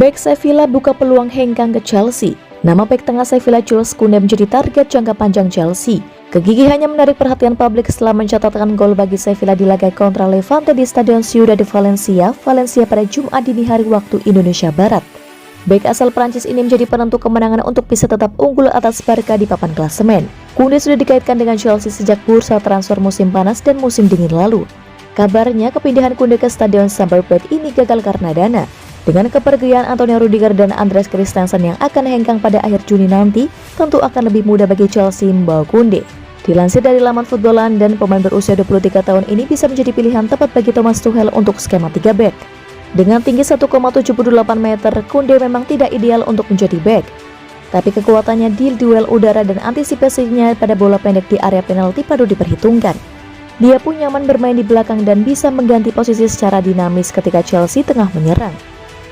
Bek Sevilla buka peluang hengkang ke Chelsea. Nama bek tengah Sevilla Jules Koundé menjadi target jangka panjang Chelsea. Kegigihannya menarik perhatian publik setelah mencatatkan gol bagi Sevilla di laga kontra Levante di Stadion Ciudad de Valencia pada Jumat dini hari waktu Indonesia Barat. Bek asal Prancis ini menjadi penentu kemenangan untuk bisa tetap unggul atas Barca di papan klasemen. Koundé sudah dikaitkan dengan Chelsea sejak bursa transfer musim panas dan musim dingin lalu. Kabarnya kepindahan Koundé ke Stadion Stamford Bridge ini gagal karena dana. Dengan kepergian Antonio Rudiger dan Andreas Christensen yang akan hengkang pada akhir Juni nanti, tentu akan lebih mudah bagi Chelsea membawa Koundé. Dilansir dari laman Football London, pemain berusia 23 tahun ini bisa menjadi pilihan tepat bagi Thomas Tuchel untuk skema 3 back. Dengan tinggi 1,78 meter, Koundé memang tidak ideal untuk menjadi back. Tapi kekuatannya di duel udara dan antisipasinya pada bola pendek di area penalti patut diperhitungkan. Dia pun nyaman bermain di belakang dan bisa mengganti posisi secara dinamis ketika Chelsea tengah menyerang.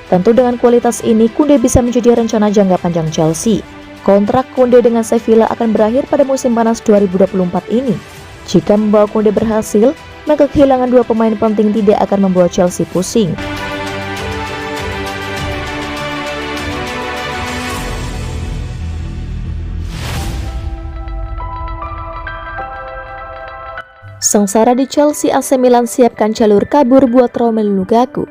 Tentu dengan kualitas ini, Koundé bisa menjadi rencana jangka panjang Chelsea. Kontrak Koundé dengan Sevilla akan berakhir pada musim panas 2024 ini. Jika membawa Koundé berhasil, maka kehilangan dua pemain penting tidak akan membuat Chelsea pusing. Sengsara di Chelsea, AC Milan siapkan jalur kabur buat Romelu Lukaku.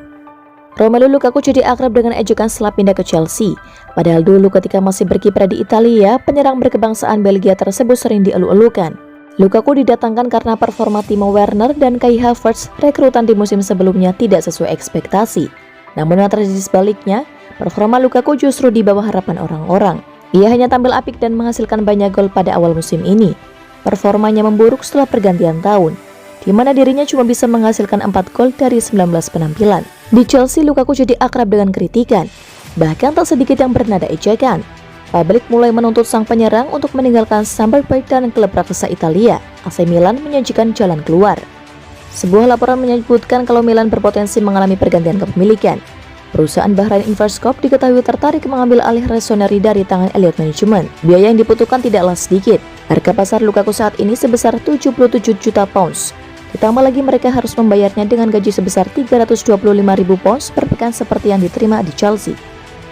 Romelu Lukaku jadi akrab dengan ejekan setelah pindah ke Chelsea. Padahal dulu ketika masih berkiprah di Italia, penyerang berkebangsaan Belgia tersebut sering dielu-elukan. Lukaku didatangkan karena performa Timo Werner dan Kai Havertz rekrutan di musim sebelumnya tidak sesuai ekspektasi. Namun yang terjadi sebaliknya, performa Lukaku justru di bawah harapan orang-orang. Ia hanya tampil apik dan menghasilkan banyak gol pada awal musim ini. Performanya memburuk setelah pergantian tahun, di mana dirinya cuma bisa menghasilkan 4 gol dari 19 penampilan. Di Chelsea, Lukaku jadi akrab dengan kritikan, bahkan tak sedikit yang bernada ejekan. Publik mulai menuntut sang penyerang untuk meninggalkan Stamford Bridge dan klub raksasa Italia. AC Milan menyajikan jalan keluar. Sebuah laporan menyebutkan kalau Milan berpotensi mengalami pergantian kepemilikan. Perusahaan Bahrain Investcorp diketahui tertarik mengambil alih Rossoneri dari tangan Elliott Management. Biaya yang dibutuhkan tidaklah sedikit. Harga pasar Lukaku saat ini sebesar 77 juta pounds. Ditambah lagi mereka harus membayarnya dengan gaji sebesar 325.000 pounds per pekan seperti yang diterima di Chelsea.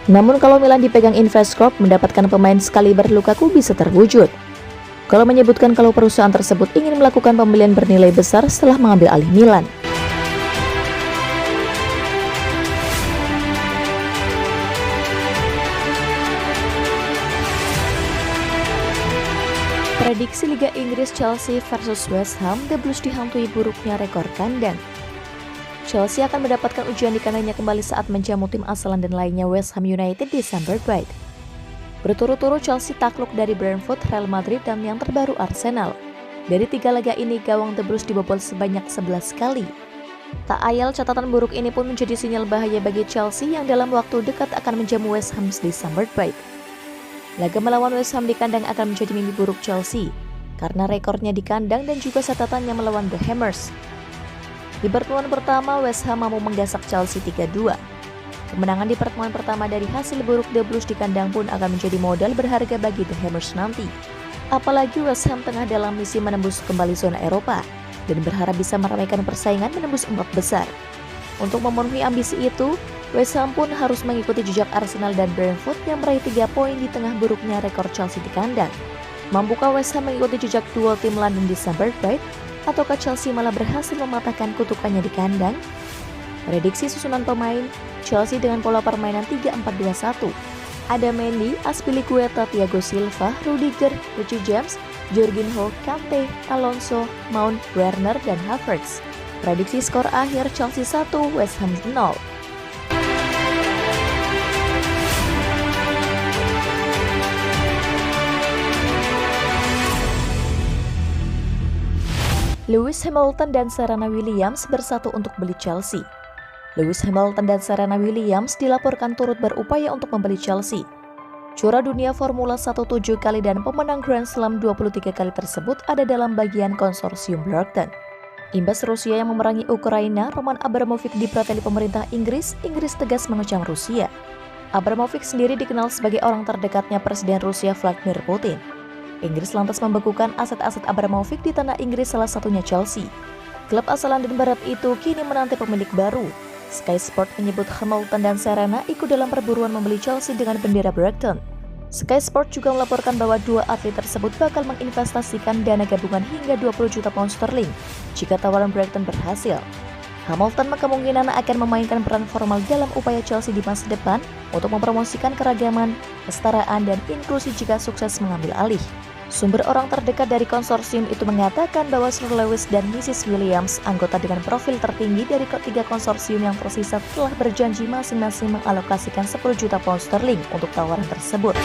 Namun kalau Milan dipegang Investcorp, mendapatkan pemain sekaliber Lukaku bisa terwujud. Kalau menyebutkan kalau perusahaan tersebut ingin melakukan pembelian bernilai besar setelah mengambil alih Milan. Prediksi Liga Inggris Chelsea versus West Ham, The Blues dihantui buruknya rekor kandang. Chelsea akan mendapatkan ujian di kandangnya kembali saat menjamu tim asalan dan lainnya West Ham United di Stamford Bridge. Berturut-turut Chelsea takluk dari Brentford, Real Madrid, dan yang terbaru Arsenal. Dari 3 laga ini, gawang The Blues dibobol sebanyak 11 kali. Tak ayal, catatan buruk ini pun menjadi sinyal bahaya bagi Chelsea yang dalam waktu dekat akan menjamu West Ham di Stamford Bridge. Laga melawan West Ham di kandang akan menjadi mimpi buruk Chelsea karena rekornya di kandang dan juga catatannya melawan The Hammers. Di pertemuan pertama, West Ham mampu menggasak Chelsea 3-2. Kemenangan di pertemuan pertama dari hasil buruk The Blues di kandang pun akan menjadi modal berharga bagi The Hammers nanti. Apalagi West Ham tengah dalam misi menembus kembali zona Eropa dan berharap bisa meramaikan persaingan menembus 4 besar. Untuk memenuhi ambisi itu, West Ham pun harus mengikuti jejak Arsenal dan Brentford yang meraih 3 poin di tengah buruknya rekor Chelsea di kandang. Mampukah West Ham mengikuti jejak duo tim London di Stamford Bridge, ataukah Chelsea malah berhasil mematahkan kutukannya di kandang? Prediksi susunan pemain, Chelsea dengan pola permainan 3-4-2-1. Ada Mendy, Azpilicueta, Thiago Silva, Rudiger, Reece James, Jorginho, Kante, Alonso, Mount, Werner, dan Havertz. Prediksi skor akhir Chelsea 1, West Ham 0. Lewis Hamilton dan Serena Williams bersatu untuk beli Chelsea. Lewis Hamilton dan Serena Williams dilaporkan turut berupaya untuk membeli Chelsea. Juara dunia Formula 1 7 kali dan pemenang Grand Slam 23 kali tersebut ada dalam bagian konsorsium Brompton. Imbas Rusia yang memerangi Ukraina, Roman Abramovich diprateli pemerintah Inggris tegas mengecam Rusia. Abramovich sendiri dikenal sebagai orang terdekatnya Presiden Rusia Vladimir Putin. Inggris lantas membekukan aset-aset Abramovich di tanah Inggris, salah satunya Chelsea. Klub asal London Barat itu kini menanti pemilik baru. Sky Sport menyebut Hamilton dan Serena ikut dalam perburuan membeli Chelsea dengan bendera Brighton. Sky Sport juga melaporkan bahwa dua atlet tersebut bakal menginvestasikan dana gabungan hingga 20 juta pound sterling jika tawaran Brighton berhasil. Hamilton kemungkinan akan memainkan peran formal dalam upaya Chelsea di masa depan untuk mempromosikan keragaman, kesetaraan, dan inklusi jika sukses mengambil alih. Sumber orang terdekat dari konsorsium itu mengatakan bahwa Sir Lewis dan Mrs. Williams, anggota dengan profil tertinggi dari ketiga konsorsium yang tersisa, telah berjanji masing-masing mengalokasikan 10 juta pound sterling untuk tawaran tersebut.